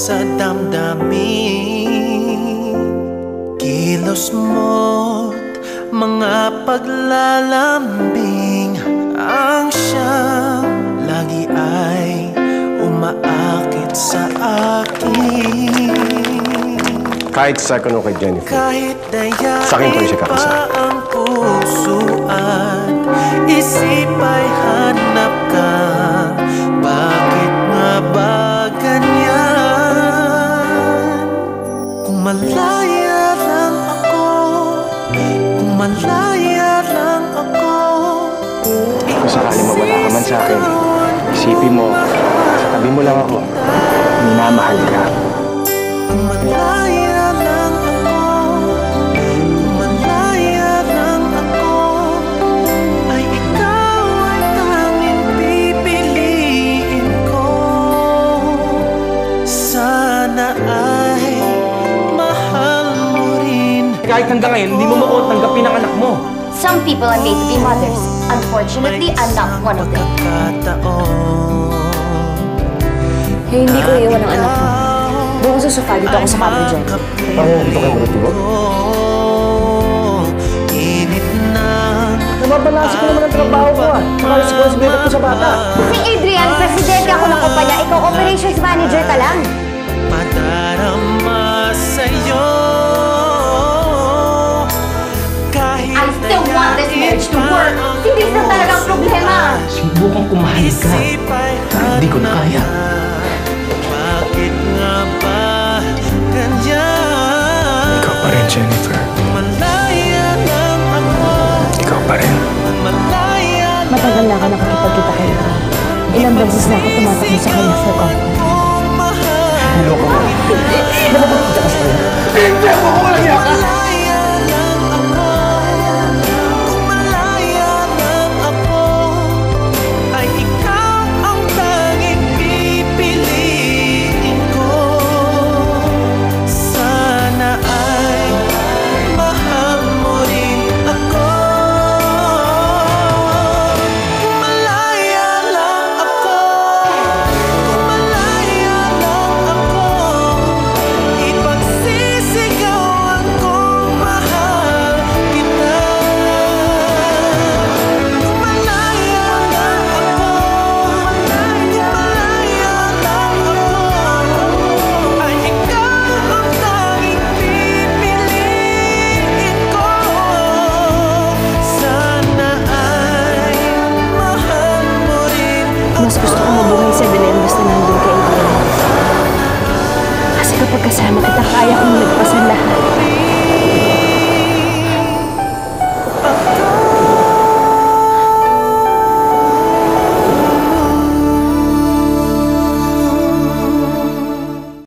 sa damdamin. Kilos mo't mga paglalambing ang siyang lagi ay umaakit sa akin. Kahit second o kay Jennifer, Kahit sa akin pa rin siya dayain kakasal. pa ang puso at isip ay hanap ka. Bakit nga ba ganyan? Kung malaya lang ako, kung malaya lang ako, Kung sakali mawala ka man sa akin, isipin mo, sa tabi mo lang ako, minamahal ka. kung malaya lang ako, kung malaya lang ako, ay ikaw ang tanging pipiliin ko. Sana ay mahal mo rin. Kahit hanggang ngayon, hindi mo makuha tanggapin ang anak mo. Some people are made to be mothers. Unfortunately, I'm not one of them. Hindi ko iiwan ang anak mo. Doon sa sofa, dito ako sa kama dyan. Parang dito kayo matutulog? Nababalansin ko naman ang trabaho ko Saka responsibility ko sa bata. Si Adrian, presidente ako ng kumpanya. Ikaw, operations manager ka lang. Padarama sa'yo kahit I still want this marriage to work. Si Chris na talagang problema. Subukan kumahal ka. Hindi ko na kaya. Bakit nga ba ganyan? Ikaw pa rin, Jennifer. Malaya lang ako, Ikaw pa rin. malaya lang Matagal na ako nakakipagkita kay Adrian. Ilang beses na ako tumatakbo sa kanya for coffee. kung mahal. Niloko mo. Hindi ako walang yaka! Malaya lang ako, kung malaya lang ako, ay ikaw ang tanging pipiliin ko. Sana ay mahal mo rin ako. Kung malaya lang ako, kung malaya lang ako, ipagsisigawan kong mahal kita. Kung malaya lang ako, kung malaya lang ako, ay ikaw ang tanging pipiliin ko. Sana ay mahal mo rin Mas gusto ko mabuhay sa Belen basta nandun kay Adrian. Kasi kapag kasama kita, kaya kong nagpasan lahat.